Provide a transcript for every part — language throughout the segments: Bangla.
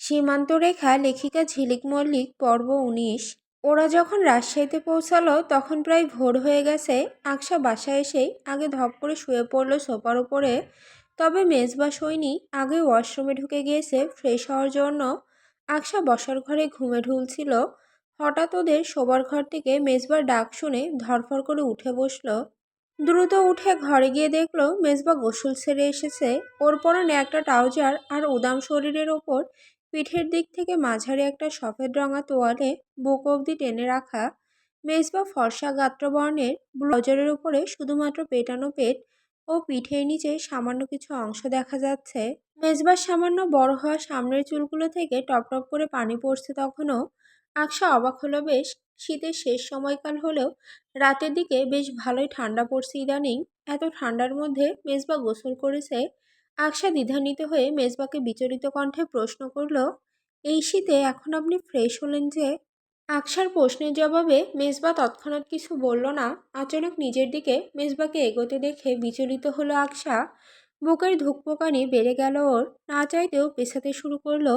সীমান্তরেখা লেখিকা ঝিলিক মল্লিক পর্ব ১৯। ওরা যখন রাজশাহীতে পৌঁছালো তখন প্রায় ভোর হয়ে গেছে। আকশা বাসায় এসেই আগে ধপ করে শুয়ে পড়ল সোফার উপরে। তবে মেজবা সৈনী আগে ওয়াশরুমে ঢুকে গিয়েছে ফ্রেশ হওয়ার জন্য। আকশা বসার ঘরে ঘুমে ঢুলছিল। হঠাৎ ওদের শোবার ঘর থেকে মেজবার ডাক শুনে ধরফর করে উঠে বসলো। দ্রুত উঠে ঘরে গিয়ে দেখলো মেজবা গোসল সেরে এসেছে। ওর পরনে একটা ট্রাউজার আর উদাম শরীরের ওপর পিঠের দিক থেকে মাঝারি একটা সফেদ রঙা তোয়ালে বুক অবধি টেনে রাখা। মেজবা ফর্সা গাত্রবর্ণের ব্লাউজারের উপরে শুধুমাত্র পেটানো পেট ও পিঠের নিচে সামান্য কিছু অংশ দেখা যাচ্ছে। মেজবার সামান্য বড় হওয়া সামনের চুলগুলো থেকে টপ টপ করে পানি পড়ছে তখনও। আকশা অবাক হলো বেশ। শীতের শেষ সময়কাল হলেও রাতের দিকে বেশ ভালোই ঠান্ডা পড়ছে ইদানিং। এত ঠান্ডার মধ্যে মেজবা গোসল করেছে। আকশা দ্বিধান্বিত হয়ে মেজবাকে বিচলিত কণ্ঠে প্রশ্ন করল, এই শীতে এখন আপনি ফ্রেশ হলেন যে? আকশার প্রশ্নের জবাবে মেজবা তৎক্ষণাৎ কিছু বলল না। আচানক নিজের দিকে মেজবাকে এগোতে দেখে বিচলিত হলো আকশা। বুকের ধুকপুকানি বেড়ে গেল ওর। না চাইতেও পেছাতে শুরু করলো।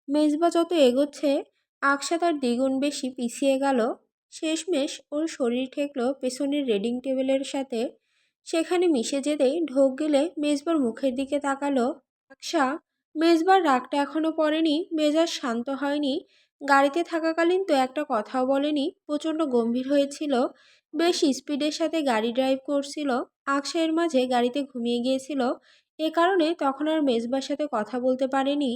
মেজবা যত এগোচ্ছে আকশা তার দ্বিগুণ বেশি পিছিয়ে গেল। শেষমেশ ওর শরীর ঠেকল পেছনের রেডিং টেবিলের সাথে। সেখানে মিশে যেতেই ঢোক গেলে মেজবার মুখের দিকে তাকালো আকশা। মেজবার রাগটা এখনো পড়েনি, মেজাজ শান্ত হয়নি। গাড়িতে থাকাকালীন তো একটা কথাও বলেনি, প্রচণ্ড গম্ভীর হয়েছিল। বেশ স্পিডের সাথে গাড়ি ড্রাইভ করছিল। আকশা এর মাঝে গাড়িতে ঘুমিয়ে গিয়েছিল। এ কারণে তখন আর মেজবার সাথে কথা বলতে পারেনি।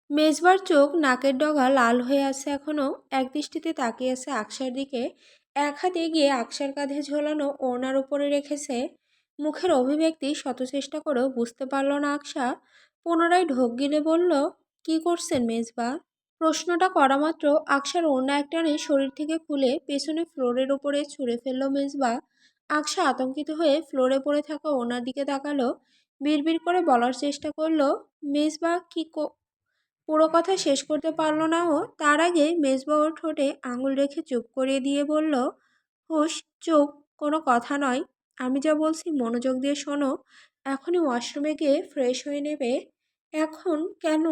মেজবার চোখ নাকের ডগা লাল হয়ে আছে এখনো। একদৃষ্টিতে তাকিয়ে আছে আকশার দিকে। এক হাত এগিয়ে আকশার কাঁধে ঝোলানো ওড়নার উপরে রেখেছে। মুখের অভিব্যক্তি শত চেষ্টা করেও বুঝতে পারল না আকশা। পুনরায় ঢোক গিলে বলল, কি করছেন মেজবা? প্রশ্নটা করা মাত্র আকশার ওড়না একটানে শরীর থেকে খুলে পেছনে ফ্লোরের উপরে ছুঁড়ে ফেলল মেজবা। আকশা আতঙ্কিত হয়ে ফ্লোরে পড়ে থাকা ওড়নার দিকে তাকালো। বিড়বিড় করে বলার চেষ্টা করলো, মেজবা পুরো কথা শেষ করতে পারল না ও। তার আগে মেজবা ওর ঠোঁটে আঙুল রেখে চুপ করিয়ে দিয়ে বলল, হুশ, চুপ, কোনো কথা নয়। আমি যা বলছি মনোযোগ দিয়ে শোনো। এখনই ওয়াশরুমে গিয়ে ফ্রেশ হয়ে নেবে। এখন কেন?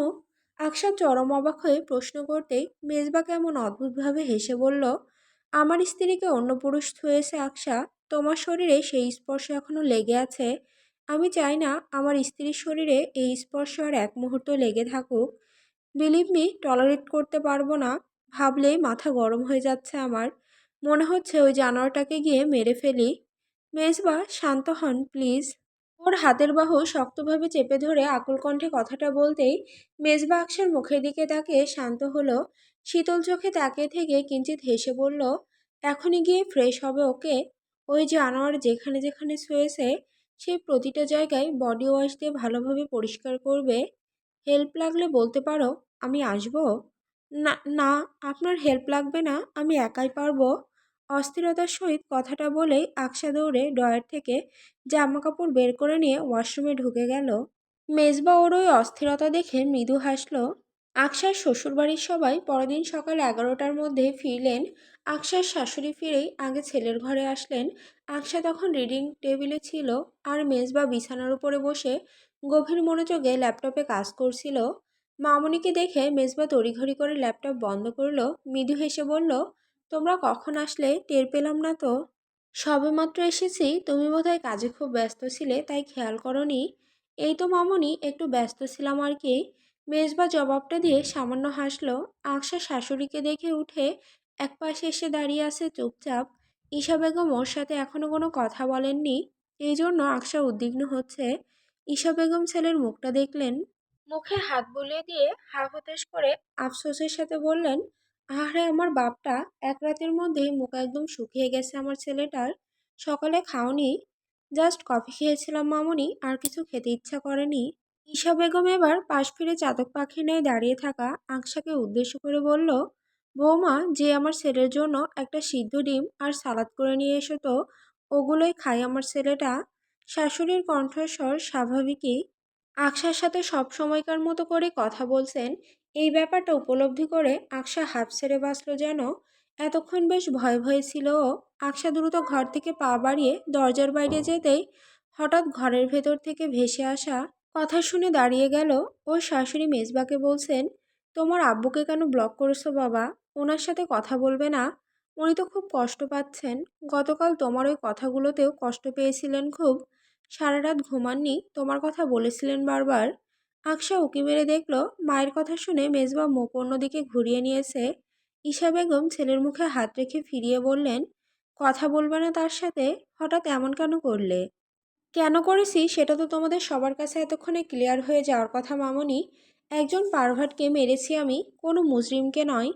আকশা চরম অবাক হয়ে প্রশ্ন করতেই মেজবা কেমন অদ্ভুতভাবে হেসে বলল, আমার স্ত্রীকে অন্য পুরুষ ছুঁয়েছে আকশা। তোমার শরীরে সেই স্পর্শ এখনো লেগে আছে। আমি চাই না আমার স্ত্রীর শরীরে এই স্পর্শ আর এক মুহূর্ত লেগে থাকুক। বিলিভ মি, টলারেট করতে পারবো না। ভাবলেই মাথা গরম হয়ে যাচ্ছে আমার। মনে হচ্ছে ওই জানোয়ারটাকে গিয়ে মেরে ফেলি। মেজবা, শান্ত হন প্লিজ। ওর হাতের বাহু শক্তভাবে চেপে ধরে আকুল কণ্ঠে কথাটা বলতেই মেজবা আকশার মুখের দিকে তাকিয়ে শান্ত হলো। শীতল চোখে তাকিয়ে থেকে কিঞ্চিত হেসে বলল, এখনই গিয়ে ফ্রেশ হবে ওকে? ওই জানোয়ার যেখানে যেখানে ছুঁয়েছে সেই প্রতিটা জায়গায় বডি ওয়াশ দিয়ে ভালোভাবে পরিষ্কার করবে। হেল্প লাগলে বলতে পারো, আমি আসবো। না না, আপনার হেল্প লাগবে না, আমি একাই পারবো। অস্থিরতার সহিত কথাটা বলেই আকশা দৌড়ে ড্রয়ার থেকে জামা কাপড় বের করে নিয়ে ওয়াশরুমে ঢুকে গেল। মেজবা ওর ওই অস্থিরতা দেখে মৃদু হাসল। আকশার শ্বশুরবাড়ির সবাই পরদিন সকাল 11টার মধ্যে ফিরলেন। আকশার শাশুড়ি ফিরেই আগে ছেলের ঘরে আসলেন। আকশা তখন রিডিং টেবিলে ছিল আর মেজবা বিছানার উপরে বসে গভীর মনোযোগে ল্যাপটপে কাজ করছিল। মামনিকে দেখে মেজবা তড়িঘড়ি করে ল্যাপটপ বন্ধ করলো। মৃদু হেসে বলল, তোমরা কখন আসলে টের পেলাম না তো। সবেমাত্র এসেছি, তুমি বোধহয় কাজে খুব ব্যস্ত ছিলে তাই খেয়াল করনি। এই তো মামনি, একটু ব্যস্ত ছিলাম আর কি। মেজবা জবাবটা দিয়ে সামান্য হাসলো। আকশা শাশুড়িকে দেখে উঠে এক পাশে এসে দাঁড়িয়ে আছে চুপচাপ। ঈশা বেগম ওর সাথে এখনো কোনো কথা বলেননি, এই জন্য আকশা উদ্বিগ্ন হচ্ছে। ঈশা বেগম ছেলের মুখটা দেখলেন। মুখে হাত বুলিয়ে দিয়ে হা হুতাশ করে আফসোসের সাথে বললেন, আহারে আমার বাপটা, এক রাতের মধ্যেই মুখ একদম শুকিয়ে গেছে আমার ছেলেটার। সকালে খাওনি? জাস্ট কফি খেয়েছিলাম মামনি, আর কিছু খেতে ইচ্ছা করেনি। ঈশা বেগম এবার পাশ ফিরে চাতক পাখির ন্যায় দাঁড়িয়ে থাকা আকশাকে উদ্দেশ্য করে বলল, বৌমা, যে আমার ছেলের জন্য একটা সিদ্ধ ডিম আর সালাদ করে নিয়ে এসো তো, ওগুলোই খাই আমার ছেলেটা। শাশুড়ির কণ্ঠস্বর স্বাভাবিকই। আকশার সাথে সব সময়কার মতো করে কথা বলছেন, এই ব্যাপারটা উপলব্ধি করে আকশা হাঁপ ছেড়ে বাঁচল যেন। এতক্ষণ বেশ ভয়ে ভয়ে ছিল ও। আকশা দ্রুত ঘর থেকে পা বাড়িয়ে দরজার বাইরে যেতেই হঠাৎ ঘরের ভেতর থেকে ভেসে আসা কথা শুনে দাঁড়িয়ে গেল। ওর শাশুড়ি মেজবাকে বলছেন, তোমার আব্বুকে কেন ব্লক করেছো বাবা? ওনার সাথে কথা বলবে না? উনি তো খুব কষ্ট পাচ্ছেন। গতকাল তোমার ওই কথাগুলোতেও কষ্ট পেয়েছিলেন খুব। সারা রাত ঘুমাননি, তোমার কথা বলেছিলেন বারবার। আকশা উঁকি মেরে দেখলো মায়ের কথা শুনে মেজবা মুখ অন্যদিকে ঘুরিয়ে নিয়েছে। ঈশা বেগম ছেলের মুখে হাত রেখে ফিরিয়ে বললেন, কথা বলবে না তার সাথে? হঠাৎ এমন কেন করলে? কেন করেছি সেটা তো তোমাদের সবার কাছে এতক্ষণে ক্লিয়ার হয়ে যাওয়ার কথা মামনি। একজন পারভার্টকে মেরেছি আমি, কোনো মুজরিমকে নয়।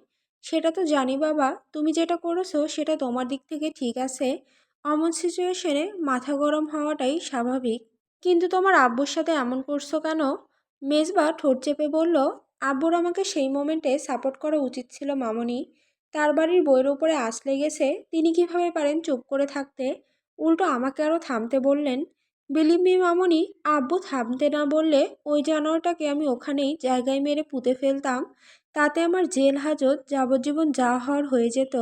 সেটা তো জানি বাবা, তুমি যেটা করেছো সেটা তোমার দিক থেকে ঠিক আছে। অমন সিচুয়েশনে মাথা গরম হওয়াটাই স্বাভাবিক। কিন্তু তোমার আব্বুর সাথে এমন করছো কেন? মেজবা ঠোঁট চেপে বলল, আব্বুর আমাকে সেই মোমেন্টে সাপোর্ট করা উচিত ছিল মামনি। তার বাড়ির বইয়ের উপরে আঁচ লেগেছে, তিনি কিভাবে পারেন চুপ করে থাকতে? উল্টো আমাকে আরও থামতে বললেন। বিলিভ মি মামনি, আব্বু থামতে না বললে ওই জানোয়ারটাকে আমি ওখানেই জায়গায় মেরে পুঁতে ফেলতাম। তাতে আমার জেল হাজত যাবজ্জীবন যা হওয়ার হয়ে যেত।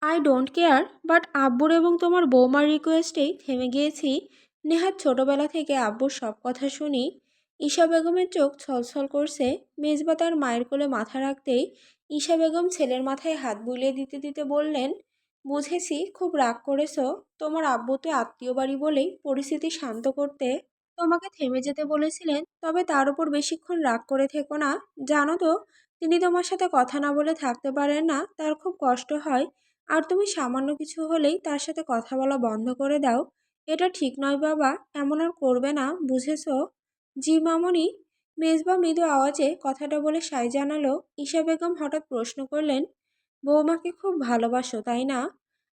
আই ডোন্ট কেয়ার, বাট আব্বুর এবং তোমার বৌমার রিকোয়েস্টেই থেমে গিয়েছি। নেহাত ছোটবেলা থেকে আব্বুর সব কথা শুনি। ঈশা বেগমের চোখ ছলছল করছে। মেজবা তার মায়ের কোলে মাথা রাখতেই ঈশা বেগম ছেলের মাথায় হাত বুলিয়ে দিতে দিতে বললেন, বুঝেছি খুব রাগ করেছো। তোমার আব্বু তো আত্মীয় বাড়ি বলেই পরিস্থিতি শান্ত করতে তোমাকে থেমে যেতে বলেছিলেন, তবে তার উপর বেশিক্ষণ রাগ করে থেকো না। জানো তো, তিনি তোমার সাথে কথা না বলে থাকতে পারেন না, তার খুব কষ্ট হয়। আর তুমি সামান্য কিছু হলেই তার সাথে কথা বলা বন্ধ করে দাও। এটা ঠিক নয় বাবা, এমন আর করবে না, বুঝেছো? জি মামনি। মেজবা মৃদু আওয়াজে কথাটা বলে সায় জানালো। ঈশা বেগম হঠাৎ প্রশ্ন করলেন, বৌমাকে খুব ভালোবাসো তাই না?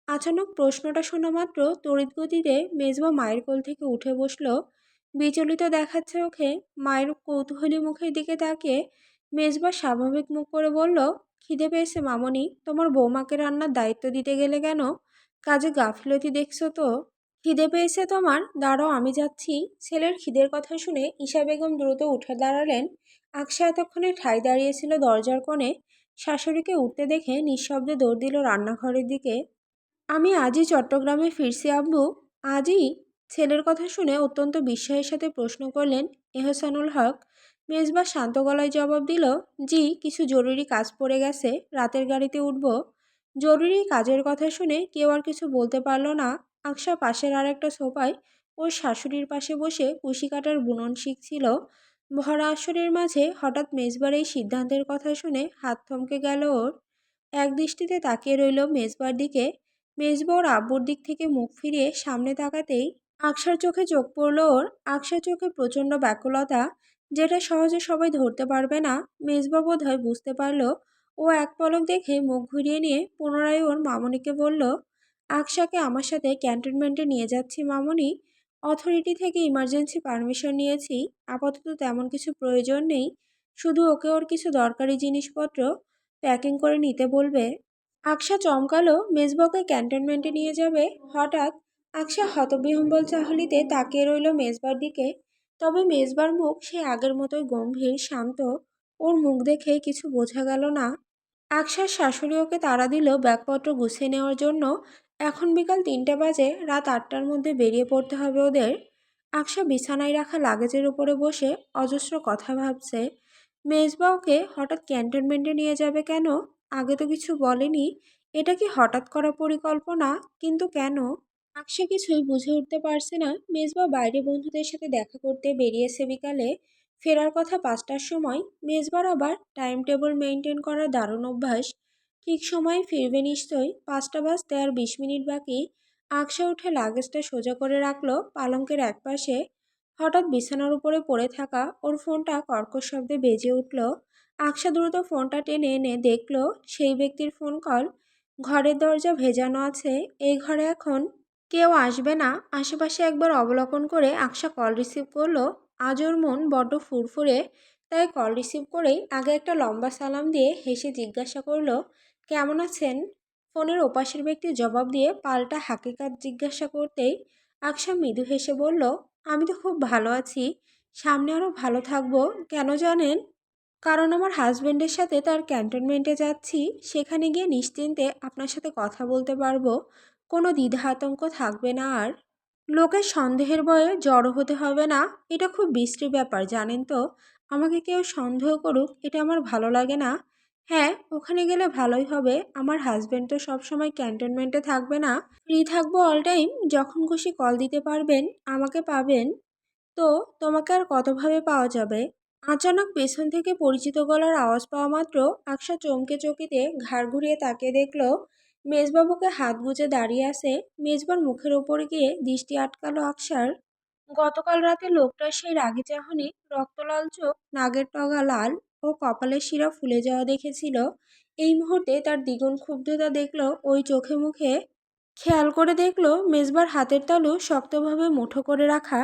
আচানক প্রশ্নটা শোনা মাত্র তড়িৎ গতিতে মেজবা মায়ের কোল থেকে উঠে বসলো। বিচলিত দেখাচ্ছে ওকে। মায়ের কৌতূহলী মুখের দিকে তাকিয়ে মেজবা স্বাভাবিক মুখ করে বলল, খিদে পেয়েছে মামনি, তোমার বৌমাকে রান্নার দায়িত্ব দিতে গেলে কেন? কাজে গাফিলতি দেখছো তো? খিদে পেয়েছে তোমার? দাঁড়াও আমি যাচ্ছি। ছেলের খিদের কথা শুনে ঈশা বেগম দ্রুত উঠে দাঁড়ালেন। আকশা এতক্ষণে ঠাঁই দাঁড়িয়েছিল দরজার কোণে। শাশুড়িকে উঠতে দেখে নিঃশব্দে দৌড় দিল রান্নাঘরের দিকে। আমি আজই চট্টগ্রামে ফিরছি আব্বু। আজই? ছেলের কথা শুনে অত্যন্ত বিস্ময়ের সাথে প্রশ্ন করলেন এহসানুল হক। মেজবা শান্ত গলায় জবাব দিল, জি, কিছু জরুরি কাজ পড়ে গেছে, রাতের গাড়িতে উঠব। জরুরি কাজের কথা শুনে কেউ আর কিছু বলতে পারল না। আকশা পাশের আর একটা সোফায় ওর শাশুড়ির পাশে বসে কুশি কাটার বুনন শিখছিল। ভরা আসরের মাঝে হঠাৎ মেজবার এই সিদ্ধান্তের কথা শুনে হাত থমকে গেল ওর। এক দৃষ্টিতে তাকিয়ে রইল মেজবার দিকে। মেজবা ওর আব্বুর দিক থেকে মুখ ফিরিয়ে সামনে তাকাতেই আকশার চোখে চোখ পড়ল ওর। আকশার চোখে প্রচণ্ড ব্যাকুলতা, যেটা সহজে সবাই ধরতে পারবে না। মেজবা বোধহয় বুঝতে পারল। ও এক পলক দেখে মুখ ঘুরিয়ে নিয়ে পুনরায় ওর মামনিকে বলল, আকশাকে আমার সাথে ক্যান্টনমেন্টে নিয়ে যাচ্ছি মামনি। অথরিটি থেকে ইমার্জেন্সি পারমিশন নিয়েছি। আপাতত তেমন কিছু প্রয়োজন নেই। শুধু ওকে ওর কিছু দরকারি জিনিসপত্র প্যাকিং করে নিতে বলবে। আকশা চমকালো, মেজবাকে ক্যান্টনমেন্টে নিয়ে যাবে হঠাৎ? আকশা হতবিহ্বল চাহনিতে তাকিয়ে রইল মেজবার দিকে। তবে মেজবার মুখ সে আগের মতোই গম্ভীর শান্ত। ওর মুখ দেখে কিছু বোঝা গেল না। আকশার শাশুড়ি ওকে তাড়া দিল ব্যাগপত্র গুছিয়ে নেওয়ার জন্য। এখন বিকাল 3টে বাজে, রাত 8টার মধ্যে বেরিয়ে পড়তে হবে ওদের। আকশা বিছানায় রাখা লাগেজের উপরে বসে অজস্র কথা ভাবছে। মেজবা ওকে হঠাৎ ক্যান্টনমেন্টে নিয়ে যাবে কেন? আগে তো কিছু বলেনি। এটা কি হঠাৎ করা পরিকল্পনা? কিন্তু কেন? আকশা কিছুই বুঝে উঠতে পারছে না। মেজবা বাইরে বন্ধুদের সাথে দেখা করতে বেরিয়েছে বিকালে। ফেরার কথা 5টার সময়। মেজবার আবার টাইম টেবিল মেনটেন করার দারুণ অভ্যাস। ঠিক সময়ে ফিরবে নিশ্চয়ই। 5টা বাজতে আর 20 মিনিট বাকি। আকশা উঠে লাগেজটা সোজা করে রাখলো পালঙ্কের একপাশে। হঠাৎ বিছানার উপরে পড়ে থাকা ওর ফোনটা কর্কশ শব্দে বেজে উঠল। আকশা দ্রুত ফোনটা টেনে এনে দেখল সেই ব্যক্তির ফোন কল। ঘরের দরজা ভেজানো আছে। এই ঘরে এখন কেউ আসবে না। আশেপাশে একবার অবলোকন করে আকশা কল রিসিভ করলো। আজ ওর মন বড্ড ফুরফুরে। তাই কল রিসিভ করেই আগে একটা লম্বা সালাম দিয়ে হেসে জিজ্ঞাসা করলো, কেমন আছেন? ফোনের ওপাশের ব্যক্তি জবাব দিয়ে পাল্টা হাকিকাত জিজ্ঞাসা করতেই আকশা মৃদু হেসে বলল, আমি তো খুব ভালো আছি। সামনে আরও ভালো থাকবো। কেন জানেন? কারণ আমার হাজবেন্ডের সাথে তার ক্যান্টনমেন্টে যাচ্ছি। সেখানে গিয়ে নিশ্চিন্তে আপনার সাথে কথা বলতে পারবো। কোনো দ্বিধা আতঙ্ক থাকবে না আর। লোকের সন্দেহের ভয়ে জড়ো হতে হবে না। এটা খুব বিশ্রী ব্যাপার জানেন তো। আমাকে কেউ সন্দেহ করুক এটা আমার ভালো লাগে না। হ্যাঁ, ওখানে গেলে ভালোই হবে। আমার হাজবেন্ড তো সবসময় ক্যান্টনমেন্টে থাকবে না, ফ্রি থাকবো অল টাইম। যখন খুশি কল দিতে পারবেন, আমাকে পাবেন। তো তোমাকে আর কতভাবে পাওয়া যাবে? আচানক পেছন থেকে পরিচিত গলার আওয়াজ পাওয়া মাত্র আকশা চমকে চকিতে ঘাড় ঘুরিয়ে তাকিয়ে দেখলো মেজবাবুকে হাত গুজে দাঁড়িয়ে আছে। মেজবার মুখের ওপরে গিয়ে দৃষ্টি আটকালো আকশার। গতকাল রাতে লোকটার সেই রাগী চাহনি, রক্তলাল চোখ, নাগের টগা লাল ও কপালের শিরা ফুলে যাওয়া দেখেছিল। এই মুহূর্তে তার দ্বিগুণ ক্ষুব্ধতা দেখলো ওই চোখে মুখে। খেয়াল করে দেখলো মেজবার হাতের তালু শক্তভাবে মুঠো করে রাখা,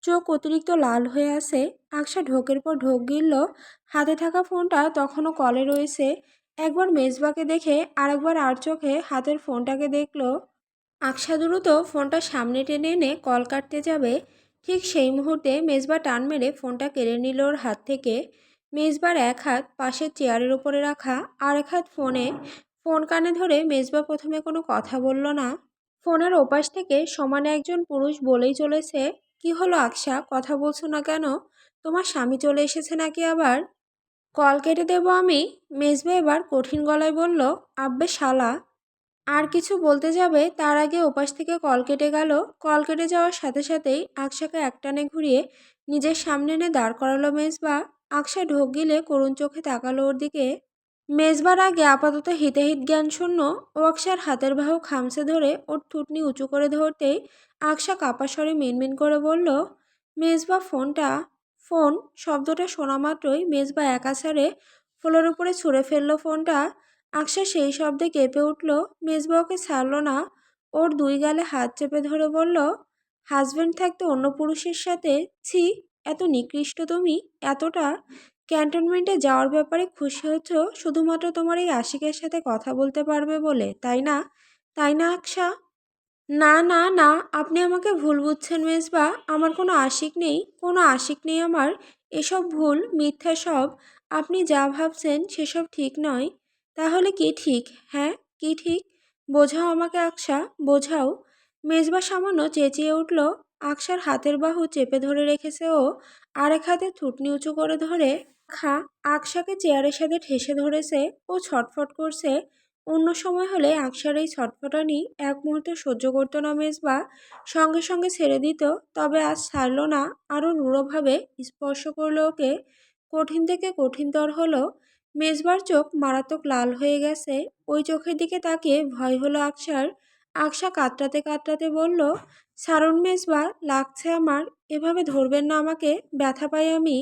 চোখ অতিরিক্ত লাল হয়ে আছে। আকশা ঢোকের পর ঢোক গিলল। হাতে থাকা ফোনটা তখনও কলে রয়েছে। একবার মেজবাকে দেখে আরেকবার আর চোখে হাতের ফোনটাকে দেখলো। আকশা দ্রুত ফোনটা সামনে টেনে এনে কল কাটতে যাবে, ঠিক সেই মুহূর্তে মেজবা টান মেরে ফোনটা কেড়ে নিল ওর হাত থেকে। মেজবার এক হাত পাশের চেয়ারের ওপরে রাখা, আর এক হাত ফোনে। ফোন কানে ধরে মেজবা প্রথমে কোনো কথা বলল না। ফোনের ওপাশ থেকে সমানে একজন পুরুষ বলেই চলেছে, কি হলো আকশা, কথা বলছো না কেন? তোমার স্বামী চলে এসেছে নাকি আবার? কল কেটে দেবো আমি। মেজবা এবার কঠিন গলায় বলল, আব্বে শালা। আর কিছু বলতে যাবে তার আগে ওপাশ থেকে কল কেটে গেল। কল কেটে যাওয়ার সাথে সাথেই আকশাকে একটানে ঘুরিয়ে নিজের সামনে এনে দাঁড় করালো মেজবা। আকশা ঢোক গিলে করুণ চোখে তাকালো ওর দিকে। মেজবার আগে আপাতত হিতাহিত জ্ঞান শূন্য ও আকশার হাতের বাহু খামচে ধরে ওর থুতনি উঁচু করে ধরতেই আকশা কাপা স্বরে মিনমিন করে বলল, মেজবা ফোনটা। ফোন শব্দটা শোনা মাত্রই মেজবা একা ছাড়ে ফ্লোর উপরে ছুঁড়ে ফেললো ফোনটা। আকশা সেই শব্দে কেঁপে উঠল। মেজবা ওকে ছাড়ল না, ওর দুই গালে হাত চেপে ধরে বলল, হাজব্যান্ড থাকতে অন্য পুরুষের সাথে? ছি, এত নিকৃষ্ট তুমি, এতটা। ক্যান্টনমেন্টে যাওয়ার ব্যাপারে খুশি হচ্ছ শুধুমাত্র তোমার এই আশিকের সাথে কথা বলতে পারবে বলে, তাই না? তাই না আকশা? না না না, আপনি আমাকে ভুল বুঝছেন মেজবা। আমার কোনো আশিক নেই, কোনো আশিক নেই আমার। এসব ভুল, মিথ্যা সব। আপনি যা ভাবছেন সেসব ঠিক নয়। তাহলে কি ঠিক? হ্যাঁ, কি ঠিক? বোঝাও আমাকে আকশা, বোঝাও। মেজবা সামান্য চেঁচিয়ে উঠল। আকশার হাতের বাহু চেপে ধরে রেখেছে ও, আরেক হাতে থুতনি উঁচু করে ধরে। খা আকশাকে চেয়ারের সাথে ঠেসে ধরেছে। ও ছটফট করছে। অন্য সময় হলে আকশার এই ছটফটানি এক মুহূর্তে সহ্য করতো না মেজবা, সঙ্গে সঙ্গে ছেড়ে দিত। তবে আজ ছাড়ল না, আরও রূঢ়ভাবে স্পর্শ করলো ওকে। কঠিন থেকে কঠিনতর হলো। মেজবার চোখ মারাত্মক লাল হয়ে গেছে। ওই চোখের দিকে তাকিয়ে ভয় হলো আকশার। আকশা কাতরাতে কাতরাতে বলল, ছাড়ুন মেজবা, লাগছে আমার। এভাবে ধরবেন না আমাকে, ব্যথা পাই আমি।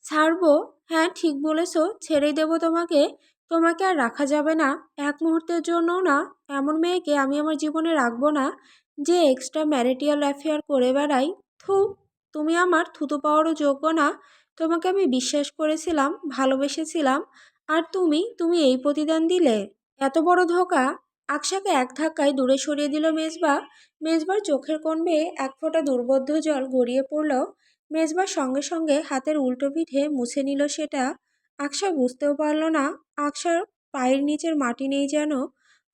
ছাড়বো? হ্যাঁ, ঠিক বলেছ, ছেড়েই দেবো তোমাকে। তোমাকে আর রাখা যাবে না, এক মুহূর্তের জন্যও না। এমন মেয়েকে আমি আমার জীবনে রাখবো না, যে এক্সট্রা ম্যারিটিয়াল অ্যাফেয়ার করে বেড়াই। থু, তুমি আমার থুতু পাওয়ারও যোগ্য না। তোমাকে আমি বিশ্বাস করেছিলাম, ভালোবেসেছিলাম, আর তুমি এই প্রতিদান দিলে? এত বড় ধোঁকা! আকশাকে এক ধাক্কায় দূরে সরিয়ে দিল মেজবা। মেজবার চোখের কোণ বেয়ে এক ফোঁটা দুর্বোধ্য জল গড়িয়ে পড়ল। মেজবার সঙ্গে সঙ্গে হাতের উল্টো পিঠে মুছে নিল সেটা। আকশা বুঝতেও পারল না, আকশার পায়ের নিচের মাটি নেই যেন।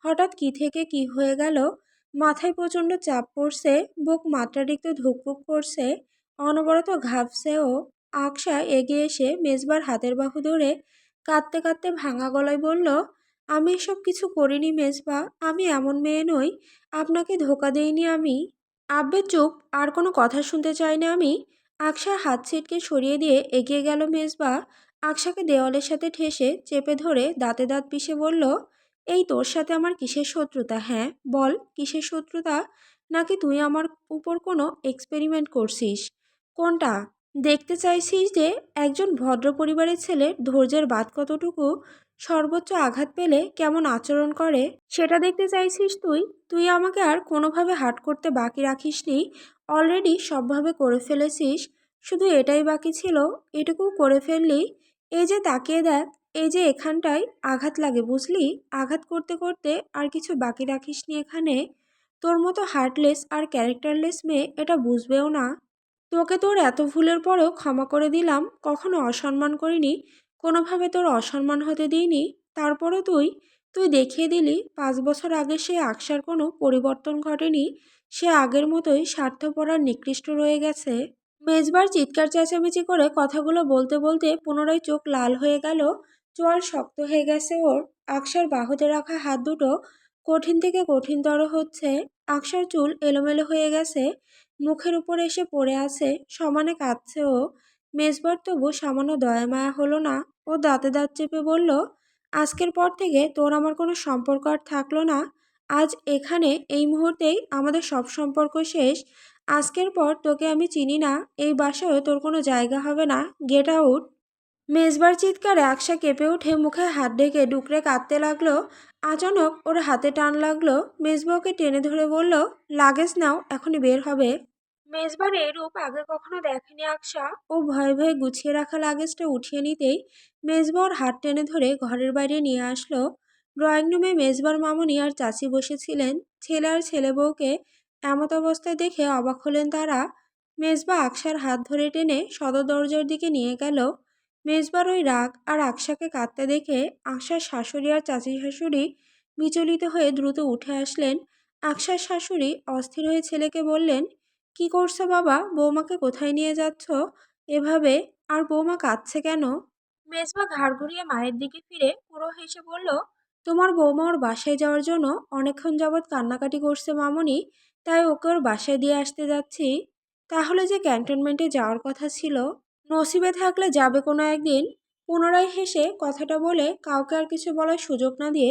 হঠাৎ কি থেকে কি হয়ে গেল। মাথায় প্রচণ্ড চাপ পড়ছে, বুক মাত্রাতিরিক্ত ধুকপুক করছে, অনবরত ঘামছে ও। আকশা এগিয়ে এসে মেজবার হাতের বাহু ধরে কাঁদতে কাঁদতে ভাঙা গলায় বলল, আমি এসব কিছু করিনি মেজবা, আমি এমন মেয়ে নই, আপনাকে ধোকা দেইনি আমি। আব্বে চুপ, আর কোনো কথা শুনতে চাই না আমি। আকশা হাত ছিটকে সরিয়ে দিয়ে এগিয়ে গেল মেজবা। আকশাকে দেওয়ালের সাথে ঠেসে চেপে ধরে দাঁতে দাঁত পিষে বলল, এই তোর সাথে আমার কিসের শত্রুতা? হ্যাঁ বল, কিসের শত্রুতা? নাকি তুই আমার উপর কোনো এক্সপেরিমেন্ট করছিস? কোনটা? দেখতে চাইছিস যে একজন ভদ্র পরিবারের ছেলের ধৈর্যের বাঁধ কতটুকু, সর্বোচ্চ আঘাত পেলে কেমন আচরণ করে, সেটা দেখতে চাইছিস তুই? তুই আমাকে আর কোনোভাবে হার্ট করতে বাকি রাখিসনি, অলরেডি সবভাবে করে ফেলেছিস। শুধু এটাই বাকি ছিল, এটুকু করে ফেললি। এই যে তাকিয়ে দেখ, এই যে এখানটায় আঘাত লাগে বুঝলি, আঘাত করতে করতে আর কিছু বাকি রাখিসনি এখানে। তোর মতো হার্টলেস আর ক্যারেক্টারলেস মেয়ে এটা বুঝবেও না। তোকে তোর এত ভুলের পরেও ক্ষমা করে দিলাম, কখনো অসম্মান করিনি, কোনোভাবে তোর অসম্মান হতে দিইনি। তারপরও তুই তুই দেখিয়ে দিলি 5 বছর আগে সে আকশার কোনো পরিবর্তন ঘটেনি, সে আগের মতোই স্বার্থপর আর নিকৃষ্ট রয়ে গেছে। মেজবার চিৎকার চেঁচামেচি করে কথাগুলো বলতে বলতে পুনরায় চোখ লাল হয়ে গেল। চোয়াল শক্ত হয়ে গেছে ওর। আকশার বাহুতে রাখা হাত দুটো কঠিন থেকে কঠিনতর হচ্ছে। আকশার চুল এলোমেলো হয়ে গেছে, মুখের উপর এসে পড়ে আছে, সমানে কাঁদছে ও। মেজবার তবু সামান্য দয়া মায়া হলো না। ও দাঁতে দাঁত চেপে বলল, আজকের পর থেকে তোর আমার কোনো সম্পর্ক আর থাকলো না। আজ এখানে এই মুহূর্তেই আমাদের সব সম্পর্ক শেষ। আজকের পর তোকে আমি চিনি না, এই বাসায়ও তোর কোনো জায়গা হবে না। Get out. মেজবার চিৎকারে আকশা কেঁপে উঠে মুখে হাত ঢেকে ডুকরে কাঁদতে লাগলো। আচানক ওর হাতে টান লাগলো। মেজবা ওকে টেনে ধরে বলল, লাগেজ নাও, এখনই বের হবে। মেজবার এই রূপ আগে কখনো দেখেনি আকশা। ও ভয়ে ভয়ে গুছিয়ে রাখা লাগেজটা উঠিয়ে নিতেই মেজবা ওর হাত টেনে ধরে ঘরের বাইরে নিয়ে আসলো। ড্রয়িং রুমে মেজবার মামুনি আর চাচি বসেছিলেন। ছেলে আর ছেলে বউকে এমত অবস্থায় দেখে অবাক হলেন তারা। মেজবা আকশার হাত ধরে টেনে সদর দরজার দিকে নিয়ে গেল। মেজবার ওই রাগ আর আকশাকে কাঁদতে দেখে আকশার শাশুড়ি আর চাচি শাশুড়ি বিচলিত হয়ে দ্রুত উঠে আসলেন। আকশার শাশুড়ি অস্থির হয়ে ছেলেকে বললেন, কি করছো বাবা? বৌমাকে কোথায় নিয়ে যাচ্ছ এভাবে? আর বৌমা কাঁদছে কেন? মেজবা ঘাড় ঘুরিয়ে মায়ের দিকে ফিরে পুরো হেসে বলল, তোমার বৌমা ওর বাসায় যাওয়ার জন্য অনেকক্ষণ যাবৎ কান্নাকাটি করছে মামুনি, তাই ওকে ওর বাসায় দিয়ে আসতে যাচ্ছি। তাহলে যে ক্যান্টনমেন্টে যাওয়ার কথা ছিল, নসিবে থাকলে যাবে কোনো একদিন। পুনরায় হেসে কথাটা বলে কাউকে আর কিছু বলার সুযোগ না দিয়ে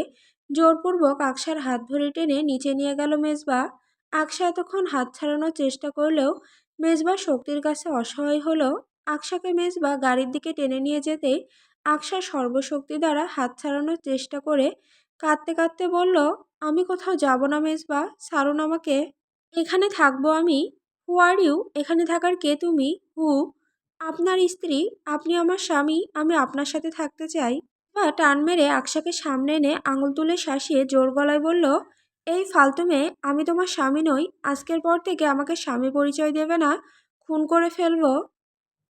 জোরপূর্বক আকশার হাত ধরে টেনে নিচে নিয়ে গেল মেজবা। আকশা এতক্ষণ হাত ছাড়ানোর চেষ্টা করলেও মেজবা শক্তির কাছে অসহায় হলো। আকশাকে মেজবা গাড়ির দিকে টেনে নিয়ে যেতেই আকশা সর্বশক্তি দ্বারা হাত ছাড়ানোর চেষ্টা করে কাঁদতে কাঁদতে বলল, আমি কোথাও যাব না মেজবা, ছাড়ুন আমাকে। এখানে থাকবো আমি। হু আর ইউ? এখানে থাকার কে তুমি? হু? আপনার স্ত্রী। আপনি আমার স্বামী, আমি আপনার সাথে থাকতে চাই। বা টান মেরে আকশাকে সামনে এনে আঙুল তুলে শাসিয়ে জোর গলায় বলল, এই ফালতু মেয়ে, আমি তোমার স্বামী নই। আজকের পর থেকে আমাকে স্বামী পরিচয় দেবে না, খুন করে ফেলবো।